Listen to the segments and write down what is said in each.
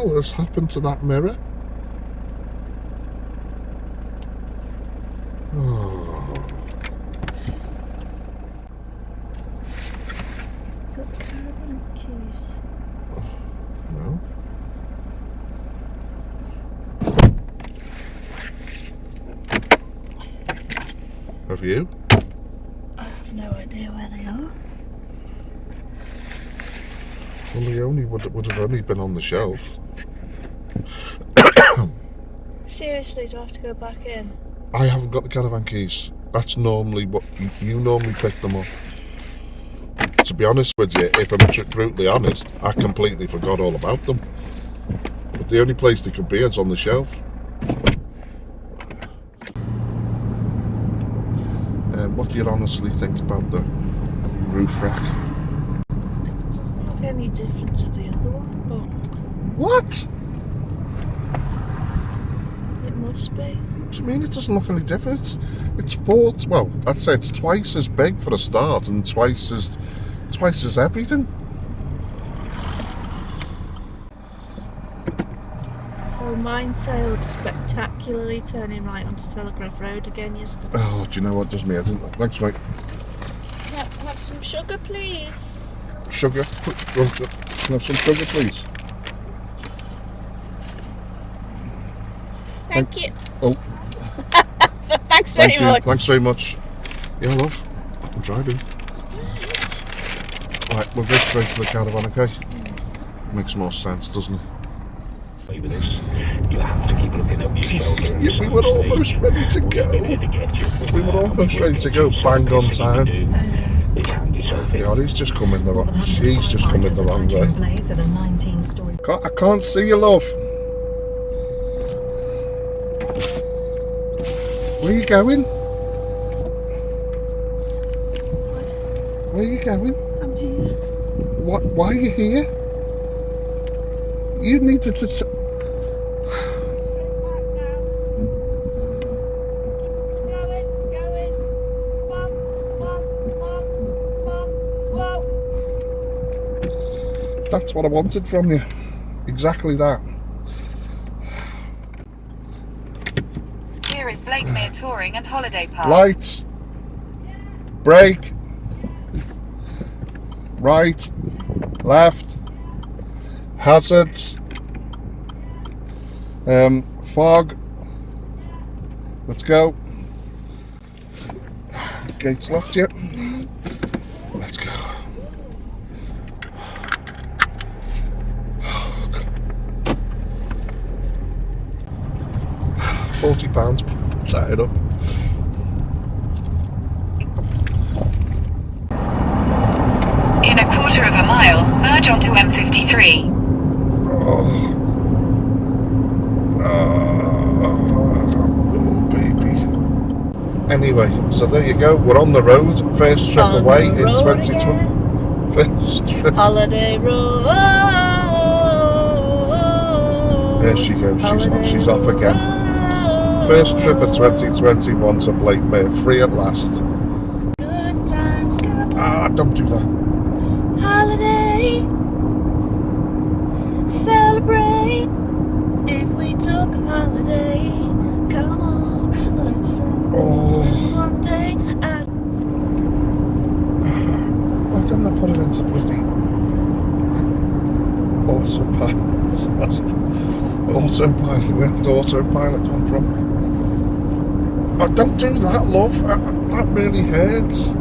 hell has happened to that mirror? Oh. Got caravan keys. No. Have you? I have no idea where they are. Well, they only would have only been on the shelf. Seriously, do I have to go back in? I haven't got the caravan keys. That's normally what you normally pick them up. To be honest with you, if I'm brutally honest, I completely forgot all about them. But the only place they could be is on the shelf. What do you honestly think about the roof rack? It doesn't look any different to the other one, but... What? It must be. What do you mean it doesn't look any different? It's well, I'd say it's twice as big for a start and twice as everything. Well, mine failed spectacularly turning right onto Telegraph Road again yesterday. Oh, do you know what does me head in? Thanks, mate. Have some sugar, please. Sugar? Can I have some sugar, please? Thank you. Oh. Thanks very much. Thanks very much. Yeah, love. I'm driving. Right, we'll go straight to the caravan, okay? Makes more sense, doesn't it? With this, you have to keep looking over your shoulder. Yeah, we were almost ready to go. We were almost ready to go, bang on time. God, he's just coming the wrong. She's just coming the wrong way. I can't see you, love. Where are you going? Where are you going? I'm here. What? Why are you here? You needed to. That's what I wanted from you. Exactly that. Here is Blakemere Touring and Holiday Park. Lights. Brake. Right. Left. Hazards. Fog. Let's go. Gates locked yet? Let's go. £40 tied up. In a quarter of a mile, merge onto M53. Oh, baby. Anyway, so there you go. We're on the road. First trip On away the in road 2020. again. First trip. Holiday road. There she goes. She's off again. Road. First trip of 2021 to Blakemere. Free at last. Good times. Ah, don't do that. Holiday. Celebrate. If we took a holiday, come on, let's celebrate just one day. And Why didn't I put it into bloody autopilot? Where did autopilot come from? Oh, don't do that, love. That really hurts.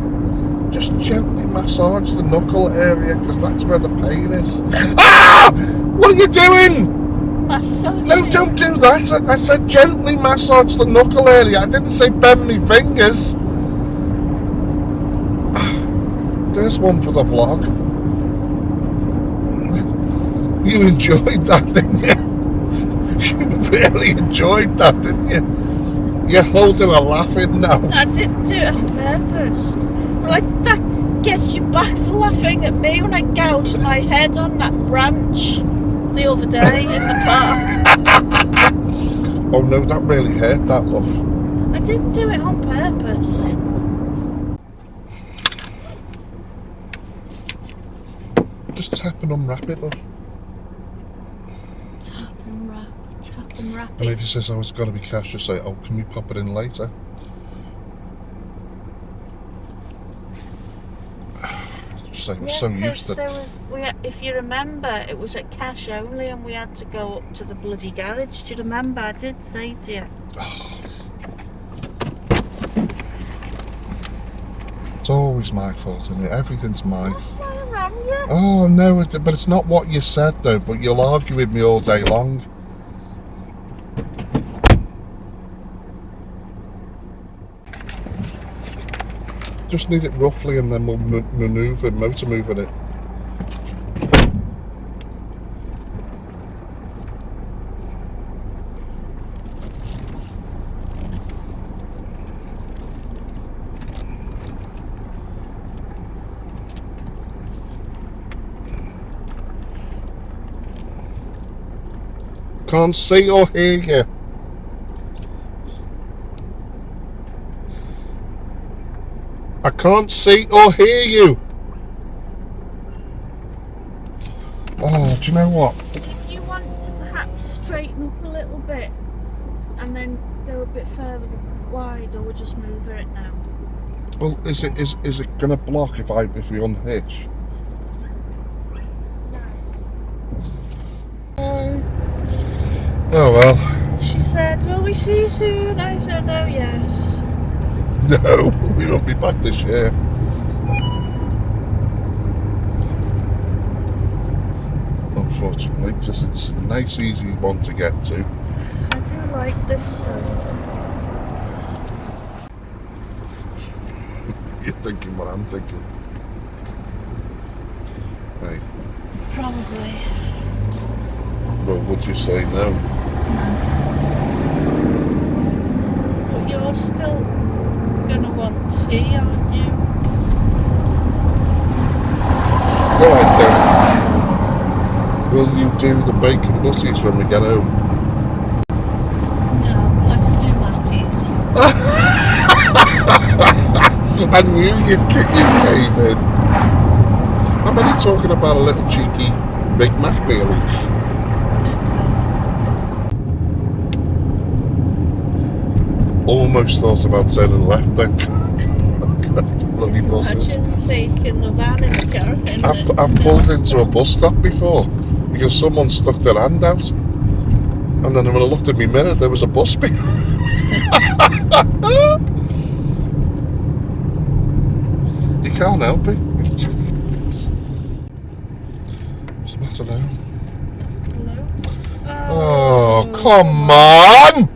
Just gently massage the knuckle area, because that's where the pain is. Ah! What are you doing? massage. No, don't do that. I said gently massage the knuckle area. I didn't say bend me fingers. There's one for the vlog. You enjoyed that, didn't you? You really enjoyed that, didn't you? You're holding a laughing now. I didn't do it on purpose. Like, that gets you back for laughing at me when I gouged my head on that branch the other day in the park. Oh no, that really hurt, that, love. I didn't do it on purpose. Just tap and unwrap it, love. Tap Tap and wrap And it. if he says, oh, it's got to be cash, just say, oh, can we pop it in later? Just say, we're so used to... There was, if you remember, it was at cash only and we had to go up to the bloody garage. Do you remember? I did say to you. It's always my fault, isn't it? Everything's mine. That's why I rang you. Oh, no, but it's not what you said, though, but you'll argue with me all day long. Just need it roughly and then we'll motor move in it. Can't see or hear you. I can't see or hear you. Oh, do you know what? If you want to perhaps straighten up a little bit and then go a bit further wide, or we'll just move it now. Well, is it gonna block if we unhitch? Oh well. She said, will we see you soon? I said, oh yes. No, we won't be back this year. Unfortunately, because it's a nice, easy one to get to. I do like this size. You're thinking what I'm thinking. Hey. Probably. Well, would you say no? But you're still gonna want tea, aren't you? Alright then. Will you do the bacon butties when we get home? No, let's do Mackey's. I knew you'd get your cave in. I'm only talking about a little cheeky Big Mac meal each. Almost thought about turning left then. Bloody buses. Imagine taking the van in the caravan. I've pulled into a bus stop before because someone stuck their hand out, and then when I looked at my mirror, there was a bus behind. You can't help it. What's the matter now? Hello? Oh, come on!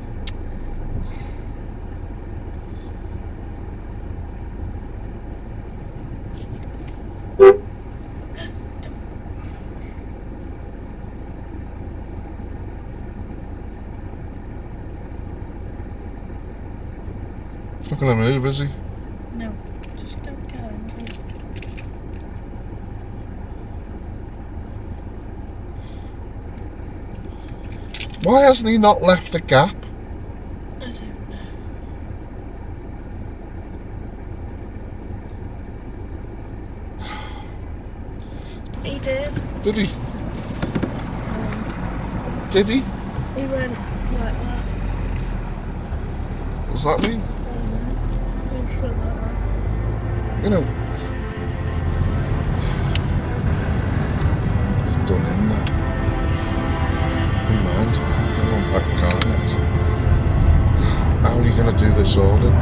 He's not going to move, is he? No, just don't get angry. Why hasn't he not left a gap? I don't know. He did. Did he? Did he? He went like that. What's that mean? You know, it's done in there. Never mind. I'll unpack the car next. How are you going to do this order?